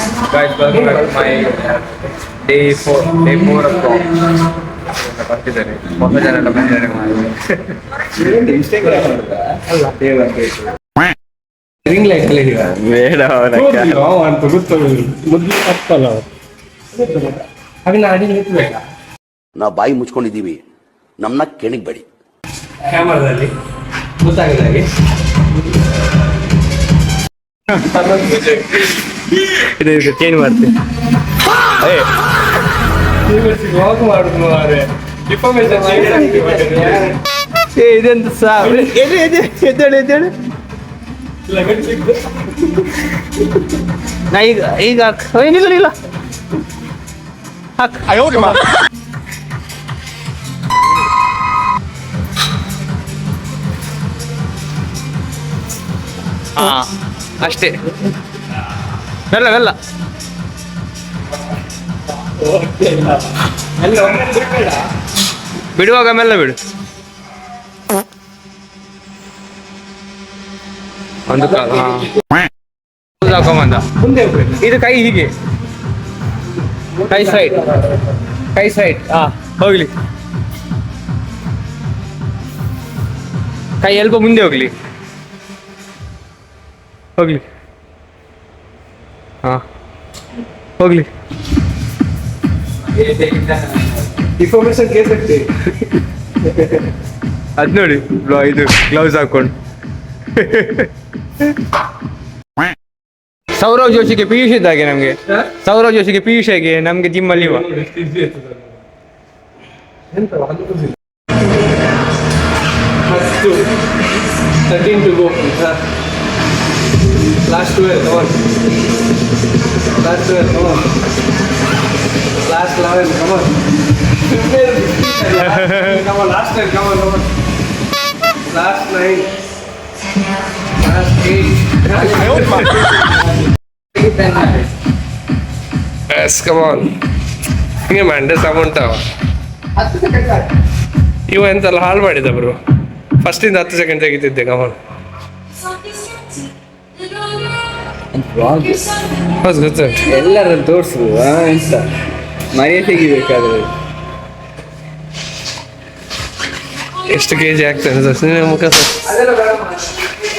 Guys, welcome back to my day 4 of vlog. ಬರ್ತಿದ್ದಾರೆ ಹೊಸ ಜನ ಎಲ್ಲ ಬಂದಿದ್ದಾರೆ ರಿಂಗ್ ಲೈಟ್ ಬೇಡ ಅಂತ ಮೊದಲು ತಪ್ಪಲ್ಲ ಹಾಗೆ ನಾಡಿ ನಿಂತಬೇಕ ನಾವು ಬಾಯಿ ಮುಚ್ಕೊಂಡಿದ್ದೀವಿ ನಮ್ಮನ್ನ ಕೆಣಗಬೇಡಿ ಕ್ಯಾಮರಾದಲ್ಲಿ ಗೊತ್ತಾಗಿದೆ ಹಾಗೆ ಇದು ಚೇಂಜ್ ಮಾಡ್ತೀನಿ ವಾಕ್ ಮಾಡುದು ಮಾರೆ ಇದೆಂತ ಎದ್ದೇಳು ನಾ ಈಗ ಏನಿಲ್ಲ ಹಾಕ್ ಹಾ ಅಷ್ಟೇ ಮೆಲ್ಲ ಬಿಡುವಾಗ ಮೆಲ್ಲ ಬಿಡು ಒಂದು ಕಾಲ ಹಾಕೊಂಬಂದ ಇದು ಕೈ ಹೀಗೆ ಕೈ ಸೈಡ್ ಹಾ ಹೋಗ್ಲಿ ಕೈ ಎಲ್ಬೋ ಮುಂದೆ ಹೋಗ್ಲಿ ಹಾ ಹೋಗ್ಲಿ ಇನ್ಫಾರ್ಮೇಶನ್ ಕೇಸ್ ಅದ್ ನೋಡಿ ಇದು ಗ್ಲೌಸ್ ಹಾಕೊಂಡು ಸೌರವ್ ಜೋಶಿಗೆ ಪಿಯೂಷ್ ಇದ್ದಾಗೆ ನಮ್ಗೆ ಸೌರವ್ ಜೋಶಿಗೆ ಪಿಯೂಷ್ ಆಗಿ ನಮ್ಗೆ ಜಿಮ್ಮಲ್ಲಿ ಇವ Last 12, come on. Last 11, come on. Come on, last 10, come on. Last 9. Last 8. Yes, come on. ಹಿಂಗೆ ಮಂಡೆ ಸಾಮುಂಟಾವ ಇವ ಎಂತೆಲ್ಲ ಹಾಳು ಮಾಡಿದ ಬ್ರೋ ಫಸ್ಟಿಂದ 10 ಸೆಕೆಂಡ್ ತೆಗಿತಿದ್ದೆ ಕಮಾನ್ ಗೊತ್ತ ಎಲ್ಲರನ್ನು ತೋರಿಸು ಅಂತ ಮನೆ ತೆಗಿಬೇಕಾದ್ರೆ ಎಷ್ಟು ಕೆಜಿ ಆಗ್ತದೆ ಮುಖ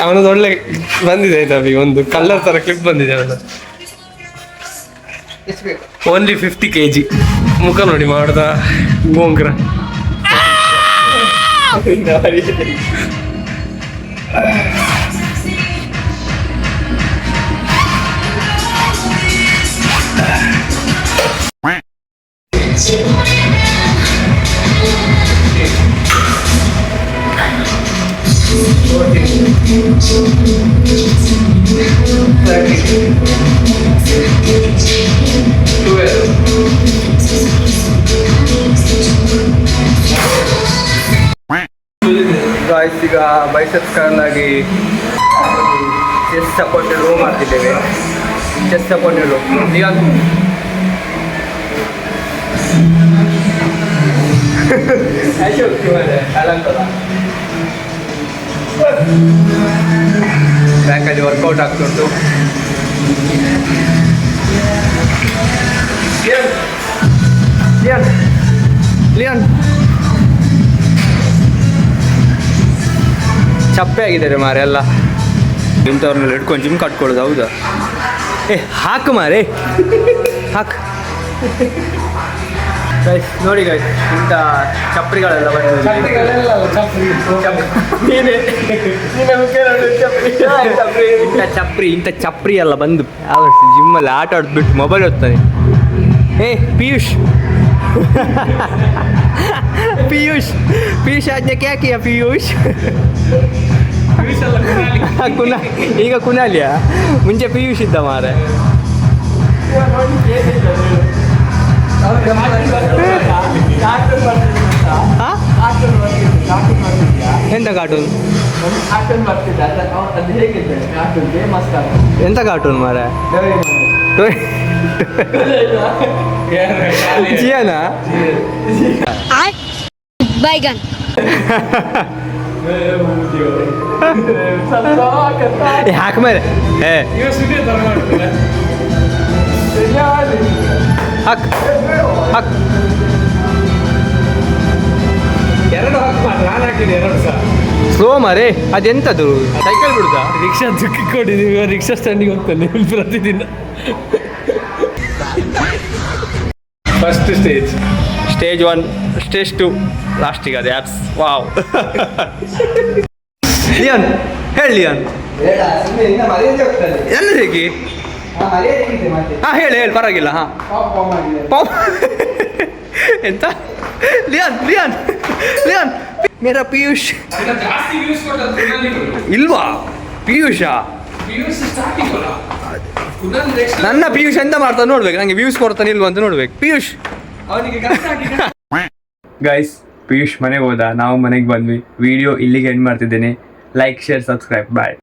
ಅವನದು ಒಳ್ಳೆ ಬಂದಿದೆ ಆಯ್ತಾ ಒಂದು ಕಲ್ಲರ್ ತರ ಕ್ಲಿಪ್ ಬಂದಿದೆ ಅವನು ಓನ್ಲಿ 50 kg ಮುಖ ನೋಡಿ ಮಾಡ್ದ ಗೋಂಗ್ರ ಈಗ ಬೈಸೆಪ್ಸ್ ಕರ್ಲಾಗಿ ಚೆಸ್ಟ್ ಸಪೋರ್ಟೆಡ್ ರೋ ಮಾಡ್ತಿದ್ದೇವೆ ಚೆಸ್ಟ್ ಸಪೋರ್ಟೆಡ್ ರೋ ಬ್ಯಾಕಲ್ಲಿ ವರ್ಕೌಟ್ ಆಗ್ತುಂಟು ಲಿಯಾನ್ ಚಪ್ಪೆ ಆಗಿದ್ದಾರೆ ಮಾರೆ ಎಲ್ಲ ಇಂಥವ್ರನ್ನೆಲ್ಲ ಹಿಡ್ಕೊಂಡು ಜಿಮ್ ಕಟ್ಕೊಳ್ಳೋದು ಹೌದಾ ಹಾಕು ಮಾರೆ ಹಾಕು ಗೈಸ್ ನೋಡಿ ಗೈಸ್ ಇಂಥ ಚಪ್ರಿಗಳೆಲ್ಲ ಇಂಥ ಚಪ್ರಿ ಎಲ್ಲ ಬಂದು ಯಾವ ಜಿಮ್ಮಲ್ಲಿ ಆಟ ಆಡ್ಬಿಟ್ಟು ಮೊಬೈಲ್ ಓದ್ತಾನೆ ಪಿಯೂಷ್ ಆಜ್ಞೆ ಕ್ಯಾಕಿಯ ಪಿಯೂಷ್ ಈಗ ಕುನಾಲಿಯಾ ಮುಂಚೆ ಪಿಯೂಷ್ ಇದ್ದ ಮಾರೆ ಎಂತ ಕಾರ್ಟೂನ್ ಎಂತ ಕಾರ್ಟೂನ್ ಮಾರೆ ಜಿಯಾನಾ बैगन ಹಾಕ್ ಮೇಲೆ ಹಾಕ್ ಹಾಕ್. ಎರಡು ನಾನು ಹಾಕಿದೆ ಎರಡು ಸಹ. ಸ್ಲೋ ಮಾರೇ, ಅದೆಂಥದ್ದು ಸೈಕಲ್ ಬಿಡುದಾ? ರಿಕ್ಷಾ ದುಃಖಿ ಕೊಟ್ಟಿದ್ದೀವಿ, ರಿಕ್ಷಾ ಸ್ಟ್ಯಾಂಡಿಗೆ ಹೋಗ್ತಾನೆ ಪ್ರತಿದಿನ. ಫಸ್ಟ್ ಸ್ಟೇಜ್ 1, ಸ್ಟೇಜ್ 2, ಲಾಸ್ಟಿಗೆ ಅದು ಆ್ಯಪ್ಸ್. ವಾವ್. ಲಿಯಾನ್ ಹೇಳಿ, ಲಿಯಾನ್ ಎಲ್ಲ ಹೇಗೆ? ಹಾಂ ಹೇಳಿ ಪರವಾಗಿಲ್ಲ. ಹಾಂ ಎಂತ? ಲಿಯಾನ್ ಲಿಯಾನ್ ಲಿಯಾನ್ ಮೇರಾ ಪಿಯೂಷ್ ಜಾಸ್ತಿ ವ್ಯೂಸ್ ಇಲ್ವಾ? ಪಿಯೂಷಾ? ನನ್ನ ಪಿಯೂಷ್ ಎಂತ ಮಾಡ್ತಾನೆ ನೋಡ್ಬೇಕು, ನಂಗೆ ವ್ಯೂಸ್ ಕೊಡ್ತಾನೆ ಇಲ್ವಾ ಅಂತ ನೋಡ್ಬೇಕು. ಪಿಯೂಷ್ ಗೈಸ್, ಪಿಯೂಷ್ ಮನೆಗೆ ಹೋದ, ನಾವು ಮನೆಗೆ ಬಂದ್ವಿ. ವಿಡಿಯೋ ಇಲ್ಲಿಗೆ ಎಂಡ್ ಮಾಡ್ತಿದ್ದೇನೆ. Like, share, subscribe. ಬಾಯ್.